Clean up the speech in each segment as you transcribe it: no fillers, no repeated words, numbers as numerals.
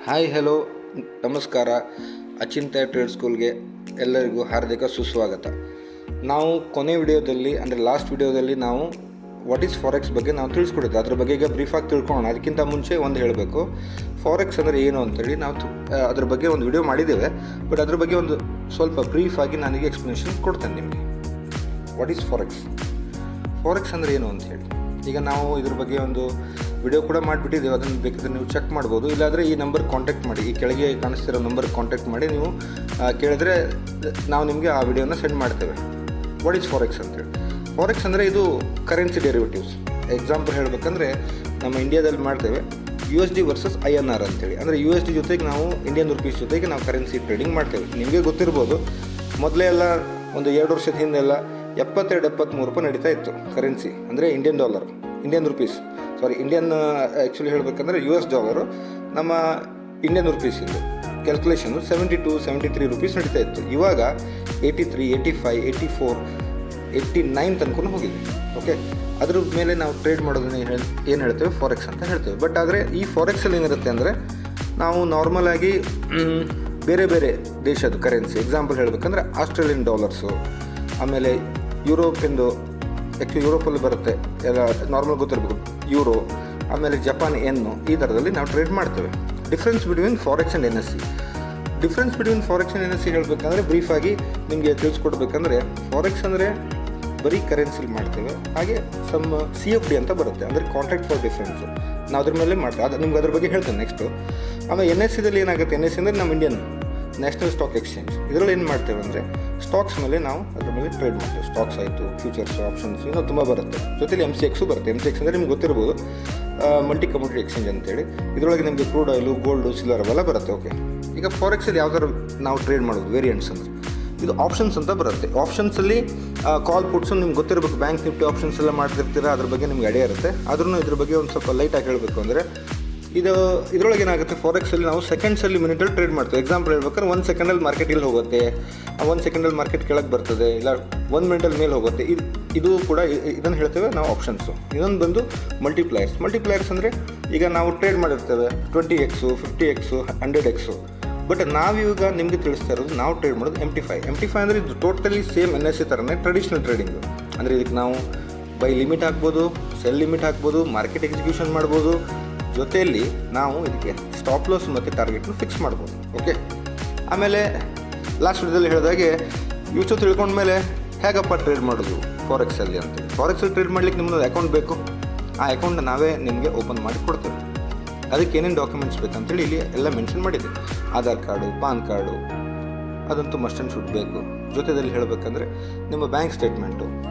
Hi hello ನಮಸ್ಕಾರ. ಅಚಿಂತ್ಯ trade ಸ್ಕೂಲ್ಗೆ ಎಲ್ಲರಿಗೂ ಹಾರ್ದಿಕ ಸುಸ್ವಾಗತ. ನಾವು ಕೊನೆ ವಿಡಿಯೋದಲ್ಲಿ ಅಂದರೆ ಲಾಸ್ಟ್ ವಿಡಿಯೋದಲ್ಲಿ ನಾವು ವಾಟ್ ಈಸ್ ಫಾರೆಕ್ಸ್ ಬಗ್ಗೆ ನಾವು ತಿಳಿಸ್ಕೊಡಿದ್ದೆ. ಅದ್ರ ಬಗ್ಗೆ ಈಗ ಬ್ರೀಫಾಗಿ ತಿಳ್ಕೊಳ್ಳೋಣ. ಅದಕ್ಕಿಂತ ಮುಂಚೆ ಒಂದು ಹೇಳಬೇಕು, ಫಾರೆಕ್ಸ್ ಅಂದರೆ ಏನು ಅಂತೇಳಿ ನಾವು ಅದ್ರ ಬಗ್ಗೆ ಒಂದು ವಿಡಿಯೋ ಮಾಡಿದ್ದೇವೆ. ಬಟ್ ಅದ್ರ ಬಗ್ಗೆ ಒಂದು ಸ್ವಲ್ಪ ಬ್ರೀಫಾಗಿ ನಾನೀಗ ಎಕ್ಸ್ಪ್ಲನೇಷನ್ ಕೊಡ್ತೇನೆ ನಿಮಗೆ. ವಾಟ್ ಈಸ್ ಫಾರೆಕ್ಸ್, ಫಾರೆಕ್ಸ್ ಅಂದರೆ ಏನು ಅಂತ ಹೇಳಿ. ಈಗ ನಾವು ಇದ್ರ ಬಗ್ಗೆ ಒಂದು ವಿಡಿಯೋ ಕೂಡ ಮಾಡಿಬಿಟ್ಟಿದ್ದೇವೆ, ಅದನ್ನು ಬೇಕಾದರೆ ನೀವು ಚೆಕ್ ಮಾಡ್ಬೋದು. ಇಲ್ಲಾಂದರೆ ಈ ನಂಬರ್ ಕಾಂಟ್ಯಾಕ್ಟ್ ಮಾಡಿ, ಈ ಕೆಳಗೆ ಕಾಣಿಸ್ತಿರೋ ನಂಬರ್ಗೆ ಕಾಂಟ್ಯಾಕ್ಟ್ ಮಾಡಿ ನೀವು ಕೇಳಿದ್ರೆ ನಾವು ನಿಮಗೆ ಆ ವಿಡಿಯೋನ ಸೆಂಡ್ ಮಾಡ್ತೇವೆ. ವಾಟ್ ಈಸ್ ಫಾರೆಕ್ಸ್ ಅಂತೇಳಿ. ಫಾರೆಕ್ಸ್ ಅಂದರೆ ಇದು ಕರೆನ್ಸಿ ಡೆರಿವೇಟಿವ್ಸ್. ಎಕ್ಸಾಂಪಲ್ ಹೇಳಬೇಕಂದ್ರೆ ನಮ್ಮ ಇಂಡಿಯಾದಲ್ಲಿ ಮಾಡ್ತೇವೆ USD ವರ್ಸಸ್ INR ಅಂತೇಳಿ. ಅಂದರೆ USD ಜೊತೆಗೆ ನಾವು ಇಂಡಿಯನ್ ರುಪೀಸ್ ಜೊತೆಗೆ ನಾವು ಕರೆನ್ಸಿ ಟ್ರೇಡಿಂಗ್ ಮಾಡ್ತೇವೆ. ನಿಮಗೆ ಗೊತ್ತಿರ್ಬೋದು, ಮೊದಲೇ ಎಲ್ಲ ಒಂದು 2 ವರ್ಷದ ಹಿಂದೆಲ್ಲ 72-73 ರೂಪಾಯಿ ನಡೀತಾ ಇತ್ತು ಕರೆನ್ಸಿ. ಅಂದರೆ ಇಂಡಿಯನ್ ರುಪೀಸ್ ಇಂಡಿಯನ್ ಆ್ಯಕ್ಚುಲಿ ಹೇಳಬೇಕಂದ್ರೆ US ಡಾಲರು ನಮ್ಮ ಇಂಡಿಯನ್ ರುಪೀಸಿಂದು ಕ್ಯಾಲ್ಕುಲೇಷನ್ನು 72-73 ರೂಪೀಸ್ ನಡೀತಾ ಇತ್ತು. ಇವಾಗ 83, 85, 84, 89 ತನಕ ಹೋಗಿದೆ. ಓಕೆ, ಅದ್ರ ಮೇಲೆ ನಾವು ಟ್ರೇಡ್ ಮಾಡೋದನ್ನ ಏನು ಹೇಳ್ತೇವೆ, ಫಾರೆಕ್ಸ್ ಅಂತ ಹೇಳ್ತೇವೆ. ಬಟ್ ಆದರೆ ಈ ಫಾರೆಕ್ಸಲ್ಲಿ ಏನಿರುತ್ತೆ ಅಂದರೆ ನಾವು ನಾರ್ಮಲಾಗಿ ಬೇರೆ ಬೇರೆ ದೇಶದ ಕರೆನ್ಸಿ, ಎಕ್ಸಾಂಪಲ್ ಹೇಳಬೇಕಂದ್ರೆ ಆಸ್ಟ್ರೇಲಿಯನ್ ಡಾಲರ್ಸು, ಆಮೇಲೆ ಯುರೋಪಿಂದು, ಆ್ಯಕ್ಚುಲಿ ಯುರೋಪಲ್ಲಿ ಬರುತ್ತೆ ಎಲ್ಲ ನಾರ್ಮಲ್ ಗೊತ್ತಿರಬೇಕು, ಯೂರೋ, ಆಮೇಲೆ ಜಪಾನ್ ಎನ್ನು, ಈ ಥರದಲ್ಲಿ ನಾವು ಟ್ರೇಡ್ ಮಾಡ್ತೇವೆ. Difference between forex and NSE. Difference between forex and NSE ಹೇಳಬೇಕಂದ್ರೆ ಬ್ರೀಫಾಗಿ ನಿಮಗೆ ತಿಳಿಸ್ಕೊಡ್ಬೇಕಂದ್ರೆ, ಫಾರೆಕ್ಸ್ ಅಂದರೆ ಬರೀ ಕರೆನ್ಸಿಲಿ ಮಾಡ್ತೇವೆ. ಹಾಗೆ ಸಮ್ CFD ಅಂತ ಬರುತ್ತೆ, ಅಂದರೆ ಕಾಂಟ್ರಾಕ್ಟ್ ಫಾರ್ ಡಿಫರೆನ್ಸು. ನಾವು ಅದ್ರ ಮೇಲೆ ಮಾಡ್ತೇವೆ. ಅದು ನಿಮ್ಗೆ ಅದ್ರ ಬಗ್ಗೆ ಹೇಳ್ತೇನೆ ನೆಕ್ಸ್ಟು. ಆಮೇಲೆ NSEದಲ್ಲಿ ಏನಾಗುತ್ತೆ, NSE ಅಂದರೆ ನಮ್ಮ ಇಂಡಿಯನ್ ನ್ಯಾಷನಲ್ ಸ್ಟಾಕ್ ಎಕ್ಸ್ಚೇಂಜ್. ಇದರಲ್ಲಿ ಏನು ಮಾಡ್ತೇವೆ ಅಂದರೆ ಸ್ಟಾಕ್ಸ್ ಮೇಲೆ ನಾವು ಅದ್ರ ಮೇಲೆ ಟ್ರೇಡ್ ಮಾಡ್ತೇವೆ. ಸ್ಟಾಕ್ಸ್ ಆಯಿತು, ಫ್ಯೂಚರ್ಸು, ಆಪ್ಷನ್ಸ್, ಇನ್ನೂ ತುಂಬ ಬರುತ್ತೆ. ಜೊತೆಲಿ MCX ಬರುತ್ತೆ. MCX ಅಂದರೆ ನಿಮ್ಗೆ ಗೊತ್ತಿರ್ಬೋದು, ಮಲ್ಟಿ ಕಮೋಡಿಟಿ ಎಕ್ಸ್ಚೇಂಜ್ ಅಂತೇಳಿ. ಇದರೊಳಗೆ ನಿಮಗೆ ಕ್ರೂಡ್ ಆಯಿಲು, ಗೋಲ್ಡು, ಸಿಲ್ವರ್ ಅವೆಲ್ಲ ಬರುತ್ತೆ. ಓಕೆ, ಈಗ ಫಾರೆಕ್ಸಲ್ಲಿ ಯಾವ ಥರ ನಾವು ಟ್ರೇಡ್ ಮಾಡೋದು, ವೇರಿಯಂಟ್ಸ್ ಅಂದರೆ ಇದು ಆಪ್ಷನ್ಸ್ ಅಂತ ಬರುತ್ತೆ. ಆಪ್ಷನ್ಸಲ್ಲಿ ಕಾಲ್ ಪುಟ್ಸು ನಿಮ್ಗೆ ಗೊತ್ತಿರಬೇಕು. ಬ್ಯಾಂಕ್ ನಿಫ್ಟಿ ಆಪ್ಷನ್ಸ್ ಎಲ್ಲ ಮಾಡ್ತಿರ್ತೀರ, ಅದ್ರ ಬಗ್ಗೆ ನಿಮ್ಗೆ ಐಡಿಯಾ ಇರುತ್ತೆ. ಆದ್ರೂ ಇದ್ರ ಬಗ್ಗೆ ಒಂದು ಸ್ವಲ್ಪ ಲೈಟಾಗಿ ಹೇಳಬೇಕು ಅಂದರೆ, ಇದರೊಳಗೆ ಏನಾಗುತ್ತೆ, ಫಾರೆಕ್ಸಲ್ಲಿ ನಾವು ಸೆಕೆಂಡ್ಸಲ್ಲಿ ಮಿನಿಟಲ್ಲಿ ಟ್ರೇಡ್ ಮಾಡ್ತೀವಿ. ಎಕ್ಸಾಂಪಲ್ ಹೇಳ್ಬೇಕಾದ್ರೆ 1 ಸೆಕೆಂಡಲ್ಲಿ ಮಾರ್ಕೆಟ್ ಇಲ್ಲಿ ಹೋಗುತ್ತೆ, 1 ಸೆಕೆಂಡಲ್ಲಿ ಮಾರ್ಕೆಟ್ ಕೆಳಗೆ ಬರ್ತದೆ, ಇಲ್ಲ 1 ಮಿನಿಟಲ್ಲಿ ಮೇಲೆ ಹೋಗುತ್ತೆ. ಇದು ಕೂಡ ಇದನ್ನು ಹೇಳ್ತೇವೆ ನಾವು ಆಪ್ಷನ್ಸು. ಇನ್ನೊಂದು ಬಂದು ಮಲ್ಟಿಪ್ಲೈಯರ್ಸ್ ಅಂದರೆ ಈಗ ನಾವು ಟ್ರೇಡ್ ಮಾಡಿರ್ತೇವೆ 20x, 50x, 100x. ಬಟ್ ನಾವೀಗ ನಿಮಗೆ ತಿಳಿಸ್ತಾ ಇರೋದು ನಾವು ಟ್ರೇಡ್ ಮಾಡೋದು MT5 ಅಂದರೆ ಇದು ಟೋಟಲಿ ಸೇಮ್ NSE ಥರನೇ ಟ್ರೆಡಿಷ್ನಲ್ ಟ್ರೇಡಿಂಗು. ಅಂದರೆ ಇದಕ್ಕೆ ನಾವು ಬೈ ಲಿಮಿಟ್ ಹಾಕ್ಬೋದು, ಸೆಲ್ ಲಿಮಿಟ್ ಹಾಕ್ಬೋದು, ಮಾರ್ಕೆಟ್ ಎಕ್ಸಿಕ್ಯೂಷನ್ ಮಾಡ್ಬೋದು. ಜೊತೆಯಲ್ಲಿ ನಾವು ಇದಕ್ಕೆ ಸ್ಟಾಪ್ ಲಾಸ್ ಮತ್ತು ಟಾರ್ಗೆಟ್ನ ಫಿಕ್ಸ್ ಮಾಡ್ಬೋದು. ಓಕೆ, ಆಮೇಲೆ ಲಾಸ್ಟ್ ವಿಡಿಯೋದಲ್ಲಿ ಹೇಳಿದಾಗೆ ಇಷ್ಟು ತಿಳ್ಕೊಂಡ್ಮೇಲೆ ಹೇಗಪ್ಪ ಟ್ರೇಡ್ ಮಾಡೋದು ಫಾರೆಕ್ಸಲ್ಲಿ ಅಂತ. ಫಾರೆಕ್ಸಲ್ಲಿ ಟ್ರೇಡ್ ಮಾಡ್ಲಿಕ್ಕೆ ನಿಮ್ಮದು ಅಕೌಂಟ್ ಬೇಕು. ಆ ಅಕೌಂಟ್ ನಾವೇ ನಿಮಗೆ ಓಪನ್ ಮಾಡಿ ಕೊಡ್ತೇವೆ. ಅದಕ್ಕೆ ಏನೇನು ಡಾಕ್ಯುಮೆಂಟ್ಸ್ ಬೇಕಂತೇಳಿ ಇಲ್ಲಿ ಎಲ್ಲ ಮೆನ್ಷನ್ ಮಾಡಿದೆ. ಆಧಾರ್ ಕಾರ್ಡು, ಪಾನ್ ಕಾರ್ಡು, ಅದಂತೂ ಮಸ್ಟ್ ಆ್ಯಂಡ್ ಶುಡ್ ಬೇಕು. ಜೊತೆಯಲ್ಲಿ ಹೇಳಬೇಕಂದ್ರೆ ನಿಮ್ಮ ಬ್ಯಾಂಕ್ ಸ್ಟೇಟ್ಮೆಂಟು,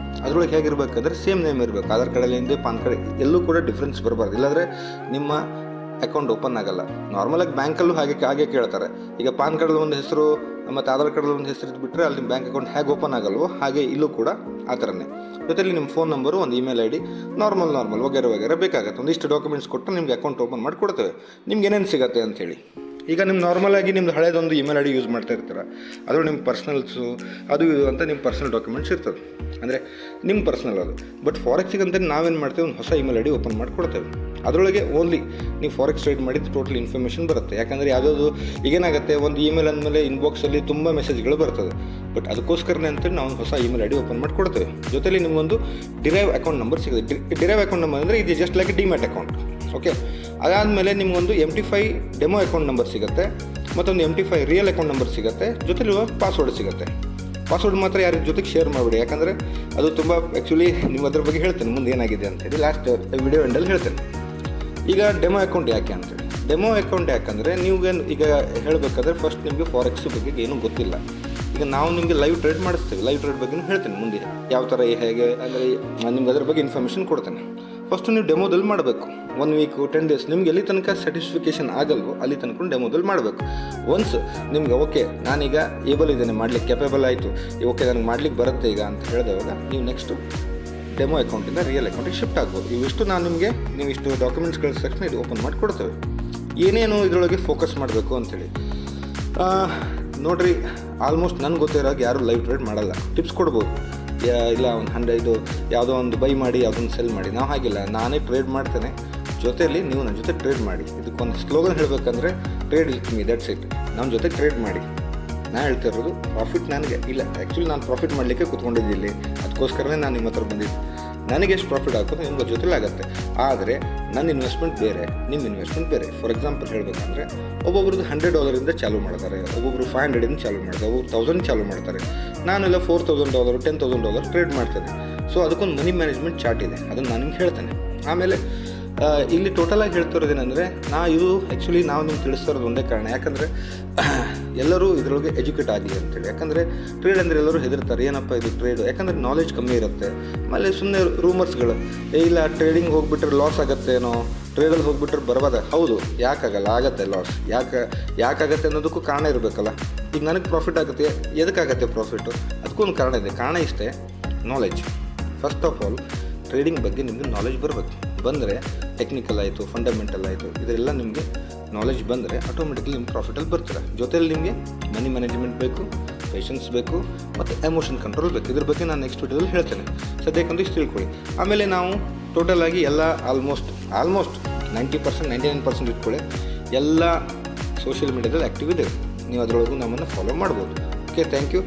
ಅದರೊಳಗೆ ಹೇಗಿರಬೇಕಾದ್ರೆ ಸೇಮ್ ನೇಮ್ ಇರಬೇಕು. ಆಧಾರ್ ಕಾರ್ಡಲ್ಲಿ ಹಿಂದೆ ಪಾನ್ ಕಾರ್ಡ್ ಎಲ್ಲೂ ಕೂಡ ಡಿಫ್ರೆನ್ಸ್ ಬರಬಾರ್ದು, ಇಲ್ಲಾಂದರೆ ನಿಮ್ಮ ಅಕೌಂಟ್ ಓಪನ್ ಆಗಲ್ಲ. ನಾರ್ಮಲಾಗಿ ಬ್ಯಾಂಕಲ್ಲೂ ಹಾಗೆ ಕೇಳ್ತಾರೆ. ಈಗ ಪಾನ್ ಕಾರ್ಡಲ್ಲಿ ಒಂದು ಹೆಸರು ಮತ್ತು ಆಧಾರ್ ಕಾರ್ಡಲ್ಲಿ ಒಂದು ಹೆಸರು ಇದ್ಬಿಟ್ರೆ ಅಲ್ಲಿ ನಿಮ್ಮ ಬ್ಯಾಂಕ್ ಅಕೌಂಟ್ ಹೇಗೆ ಓಪನ್ ಆಗಲ್ವೋ ಹಾಗೆ ಇಲ್ಲೂ ಕೂಡ ಆ ಥರನೇ. ಜೊತೆಲಿ ನಿಮ್ಮ ಫೋನ್ ನಂಬರು, ಒಂದು ಇಮೇಲ್ ID, ನಾರ್ಮಲ್ ವಗೇರೆ ಬೇಕಾಗುತ್ತೆ. ಒಂದಿಷ್ಟು ಡಾಕ್ಯುಮೆಂಟ್ಸ್ ಕೊಟ್ಟು ನಿಮಗೆ ಅಕೌಂಟ್ ಓಪನ್ ಮಾಡಿ ಕೊಡ್ತೇವೆ. ನಿಮ್ಗೆ ಏನೇನು ಸಿಗುತ್ತೆ ಅಂಥೇಳಿ. ಈಗ ನಿಮ್ಮ ನಾರ್ಮಲಾಗಿ ನಿಮ್ದು ಹಳೇದೊಂದು ಇಮೇಲ್ ID ಯೂಸ್ ಮಾಡ್ತಾ ಇರ್ತೀರ, ಅದು ನಿಮ್ಮ ಪರ್ಸ್ನಲ್ಸು ಅದು ಇದು ಅಂತ ನಿಮ್ಮ ಪರ್ಸ್ನಲ್ ಡಾಕ್ಯುಮೆಂಟ್ಸ್ ಇರ್ತದೆ, ಅಂದರೆ ನಿಮ್ಮ ಪರ್ಸ್ನಲ್ ಅದು. ಬಟ್ ಫಾರೆಕ್ಸಿಗೆ ಅಂತ ನಾವೇನು ಮಾಡ್ತೇವೆ, ಒಂದು ಹೊಸ ಇಮೇಲ್ ID ಓಪನ್ ಮಾಡಿ ಕೊಡ್ತೇವೆ. ಅದರೊಳಗೆ ಓನ್ಲಿ ನೀವು ಫಾರೆಕ್ಸ್ ಟ್ರೇಡ್ ಮಾಡಿದ್ದು ಟೋಟಲ್ ಇನ್ಫಾರ್ಮೇಷನ್ ಬರುತ್ತೆ. ಯಾಕಂದರೆ ಯಾವುದಾದ್ರು ಈಗೇನಾಗುತ್ತೆ, ಒಂದು ಇಮೇಲ್ ಅಂದಮೇಲೆ ಇನ್ಬಾಕ್ಸಲ್ಲಿ ತುಂಬ ಮೆಸೇಜ್ಗಳು ಬರ್ತದೆ. ಬಟ್ ಅದಕ್ಕೋಸ್ಕರನೇ ಅಂತೇಳಿ ನಾವು ಒಂದು ಹೊಸ ಇಮೇಲ್ ID ಓಪನ್ ಮಾಡಿ ಕೊಡ್ತೇವೆ. ಜೊತೆಲಿ ನಿಮಗೊಂದು ಡಿರೈವ್ ಅಕೌಂಟ್ ನಂಬರ್ ಸಿಗುತ್ತೆ. ಡಿರೈವ್ ಅಕೌಂಟ್ ನಂಬರ್ ಅಂದರೆ ಇದು just like demat account. Okay, ಅದಾದಮೇಲೆ ನಿಮಗೊಂದು MT5 ಡೆಮೋ ಅಕೌಂಟ್ ನಂಬರ್ ಸಿಗುತ್ತೆ, ಮತ್ತೊಂದು MT5 ರಿಯಲ್ ಅಕೌಂಟ್ ನಂಬರ್ ಸಿಗುತ್ತೆ. ಜೊತೆಲಿ ಪಾಸ್ವರ್ಡ್ ಸಿಗುತ್ತೆ. ಪಾಸ್ವರ್ಡ್ ಮಾತ್ರ ಯಾರ ಜೊತೆಗೆ ಶೇರ್ ಮಾಡಿಬಿಡಿ, ಯಾಕಂದರೆ ಅದು ತುಂಬ ಆ್ಯಕ್ಚುಲಿ ನೀವು ಅದ್ರ ಬಗ್ಗೆ ಹೇಳ್ತೇನೆ ಮುಂದೆ ಏನಾಗಿದೆ ಅಂತೇಳಿ ಲಾಸ್ಟ್ ವಿಡಿಯೋ ಎಂಡಲ್ಲಿ ಹೇಳ್ತೇನೆ. ಈಗ ಡೆಮೋ ಅಕೌಂಟ್ ಯಾಕೆ ಅಂತೇಳಿ. ಡೆಮೋ ಅಕೌಂಟ್ ಯಾಕಂದರೆ ನೀವೇನು ಈಗ ಹೇಳಬೇಕಾದ್ರೆ ಫಸ್ಟ್ ನಿಮಗೆ ಫಾರೆಕ್ಸ್ ಬಗ್ಗೆ ಏನೂ ಗೊತ್ತಿಲ್ಲ. ಈಗ ನಾವು ನಿಮಗೆ ಲೈವ್ ಟ್ರೇಡ್ ಮಾಡಿಸ್ತೇವೆ. ಲೈವ್ ಟ್ರೇಡ್ ಬಗ್ಗೆ ಹೇಳ್ತೇನೆ ಮುಂದೆ ಯಾವ ಥರ ಹೇಗೆ, ಅಂದರೆ ನಾನು ನಿಮ್ಗೆ ಅದ್ರ ಬಗ್ಗೆ ಇನ್ಫಾರ್ಮೇಷನ್ ಕೊಡ್ತೇನೆ. ಫಸ್ಟು ನೀವು ಡೆಮೋದಲ್ಲಿ ಮಾಡಬೇಕು. 1 ವೀಕು 10 ಡೇಸ್ ನಿಮ್ಗೆ ಎಲ್ಲಿ ತನಕ ಸ್ಯಾಟಿಸ್ಫಿಕೇಷನ್ ಆಗಲ್ವೋ ಅಲ್ಲಿ ತನಕ ಡೆಮೋದಲ್ಲಿ ಮಾಡಬೇಕು. ಒನ್ಸ್ ನಿಮಗೆ ಓಕೆ ನಾನೀಗ ಏಬಲ್ ಇದ್ದೇನೆ ಮಾಡಲಿಕ್ಕೆ, ಕೆಪೇಬಲ್ ಆಯಿತು, ಓಕೆ ನನಗೆ ಮಾಡ್ಲಿಕ್ಕೆ ಬರುತ್ತೆ ಈಗ ಅಂತ ಹೇಳಿದವಾಗ ನೀವು ನೆಕ್ಸ್ಟು ಡೆಮೋ ಅಕೌಂಟಿಂದ ರಿಯಲ್ ಅಕೌಂಟಿಗೆ ಶಿಫ್ಟ್ ಆಗ್ಬೋದು. ಇವಿಷ್ಟು ನಾನು ನಿಮಗೆ ನೀವು ಇಷ್ಟು ಡಾಕ್ಯುಮೆಂಟ್ಸ್ ಕಳಿಸಿದ ತಕ್ಷಣ ಇದು ಓಪನ್ ಮಾಡಿ ಕೊಡ್ತೇವೆ. ಏನೇನು ಇದರೊಳಗೆ ಫೋಕಸ್ ಮಾಡಬೇಕು ಅಂಥೇಳಿ ನೋಡಿರಿ. ಆಲ್ಮೋಸ್ಟ್ ನನಗೆ ಗೊತ್ತಿರೋಗೆ ಯಾರೂ ಲೈವ್ ಟ್ರೇಡ್ ಮಾಡಲ್ಲ. ಟಿಪ್ಸ್ ಕೊಡ್ಬೋದು, ಇಲ್ಲ ಒಂದು 100 ಯಾವುದೋ ಒಂದು ಬೈ ಮಾಡಿ ಯಾವುದೊಂದು ಸೆಲ್ ಮಾಡಿ. ನಾವು ಹಾಗಿಲ್ಲ, ನಾನೇ ಟ್ರೇಡ್ ಮಾಡ್ತೇನೆ, ಜೊತೆಯಲ್ಲಿ ನೀವು ನನ್ನ ಜೊತೆ ಟ್ರೇಡ್ ಮಾಡಿ. ಇದಕ್ಕೊಂದು ಸ್ಲೋಗನ್ ಹೇಳಬೇಕಂದ್ರೆ trade with me, that's it. ನಮ್ಮ ಜೊತೆ ಟ್ರೇಡ್ ಮಾಡಿ. ನಾನು ಹೇಳ್ತಿರೋದು ಪ್ರಾಫಿಟ್ ನನಗೆ ಇಲ್ಲ. ಆ್ಯಕ್ಚುಲಿ ನಾನು ಪ್ರಾಫಿಟ್ ಮಾಡಲಿಕ್ಕೆ ಕೂತ್ಕೊಂಡಿದ್ದಿಲ್ಲಿ, ಅದಕ್ಕೋಸ್ಕರನೇ ನಾನು ನಿಮ್ಮ ಹತ್ರ ಬಂದಿದ್ದು. ನನಗೆ ಎಷ್ಟು ಪ್ರಾಫಿಟ್ ಆಗೋದು ನಿಮ್ಮ ಜೊತೆಲಿ ಆಗುತ್ತೆ. ಆದರೆ ನನ್ನ ಇನ್ವೆಸ್ಟ್ಮೆಂಟ್ ಬೇರೆ, ನಿಮ್ಮ ಇನ್ವೆಸ್ಟ್ಮೆಂಟ್ ಬೇರೆ. ಫಾರ್ ಎಕ್ಸಾಂಪಲ್ ಹೇಳಬೇಕಂದ್ರೆ ಒಬ್ಬೊಬ್ರದ್ದು $100 ಚಾಲೂ ಮಾಡ್ತಾರೆ, ಒಬ್ಬೊಬ್ಬರು $500 ಚಾಲೂ ಮಾಡ್ತಾರೆ, ಒಬ್ಬರು $1000 ಚಾಲೂ ಮಾಡ್ತಾರೆ. ನಾನೆಲ್ಲ $4000 $10,000 ಟ್ರೇಡ್ ಮಾಡ್ತೇನೆ. ಸೊ ಅದಕ್ಕೊಂದು ಮನಿ ಮ್ಯಾನೇಜ್ಮೆಂಟ್ ಚಾರ್ಟ್ ಇದೆ, ಅದನ್ನು ನಾನು ನಿಮ್ಗೆ ಹೇಳ್ತೇನೆ. ಆಮೇಲೆ ಇಲ್ಲಿ ಟೋಟಲಾಗಿ ಹೇಳ್ತಿರೋದೇನೆಂದರೆ, ಇದು ಆ್ಯಕ್ಚುಲಿ ನಾವು ನಿಮ್ಗೆ ತಿಳಿಸ್ತಿರೋದು ಒಂದೇ ಕಾರಣ, ಯಾಕಂದರೆ ಎಲ್ಲರೂ ಇದರೊಳಗೆ ಎಜುಕೇಟ್ ಆಗಲಿ ಅಂತೇಳಿ. ಯಾಕಂದರೆ ಟ್ರೇಡ್ ಅಂದರೆ ಎಲ್ಲರೂ ಹೆದರ್ತಾರೆ, ಏನಪ್ಪ ಇದು ಟ್ರೇಡು, ಯಾಕಂದರೆ ನಾಲೆಜ್ ಕಮ್ಮಿ ಇರುತ್ತೆ. ಆಮೇಲೆ ಸುಮ್ಮನೆ ರೂಮರ್ಸ್ಗಳು, ಇಲ್ಲ ಟ್ರೇಡಿಂಗ್ ಹೋಗ್ಬಿಟ್ರೆ ಲಾಸ್ ಆಗುತ್ತೇನೋ, ಟ್ರೇಡಲ್ಲಿ ಹೋಗ್ಬಿಟ್ರೆ ಬರ್ಬೋದ. ಹೌದು, ಯಾಕಾಗಲ್ಲ, ಆಗುತ್ತೆ ಲಾಸ್. ಯಾಕಾಗತ್ತೆ ಅನ್ನೋದಕ್ಕೂ ಕಾರಣ ಇರಬೇಕಲ್ಲ. ಈಗ ನನಗೆ ಪ್ರಾಫಿಟ್ ಆಗುತ್ತೆ, ಎದಕ್ಕಾಗತ್ತೆ ಪ್ರಾಫಿಟ್ಟು? ಅದಕ್ಕೂ ಒಂದು ಕಾರಣ ಇದೆ. ಕಾರಣ ಇಷ್ಟೇ, knowledge. First of all trading ಬಗ್ಗೆ ನಿಮಗೆ ನಾಲೆಜ್ ಬರಬೇಕು. ಬಂದರೆ ಟೆಕ್ನಿಕಲ್ ಆಯಿತು, ಫಂಡಮೆಂಟಲ್ ಆಯಿತು, ಇದರೆಲ್ಲ ನಿಮಗೆ ನಾಲೆಜ್ ಬಂದರೆ ಆಟೋಮೆಟಿಕ್ಲಿ ನಿಮ್ಗೆ ಪ್ರಾಫಿಟಲ್ಲಿ ಬರ್ತೀರ. ಜೊತೆಯಲ್ಲಿ ನಿಮಗೆ ಮನಿ ಮ್ಯಾನೇಜ್ಮೆಂಟ್ ಬೇಕು, ಪೇಷನ್ಸ್ ಬೇಕು, ಮತ್ತು ಎಮೋಷನ್ ಕಂಟ್ರೋಲ್ ಬೇಕು. ಇದ್ರ ಬಗ್ಗೆ ನಾನು ನೆಕ್ಸ್ಟ್ ವಿಡಿಯೋದಲ್ಲಿ ಹೇಳ್ತೇನೆ. ಸದ್ಯಕ್ಕಂತೂ ಇಷ್ಟು ತಿಳ್ಕೊಳ್ಳಿ. ಆಮೇಲೆ ನಾವು ಟೋಟಲಾಗಿ ಎಲ್ಲ ಆಲ್ಮೋಸ್ಟ್ 90% 99% ಇಟ್ಕೊಳ್ಳಿ, ಎಲ್ಲ ಸೋಷಿಯಲ್ ಮೀಡಿಯಾದಲ್ಲಿ ಆ್ಯಕ್ಟಿವ್ ಇದೆ. ನೀವು ಅದರೊಳಗೂ ನಮ್ಮನ್ನು ಫಾಲೋ ಮಾಡ್ಬೋದು. Okay, thank you.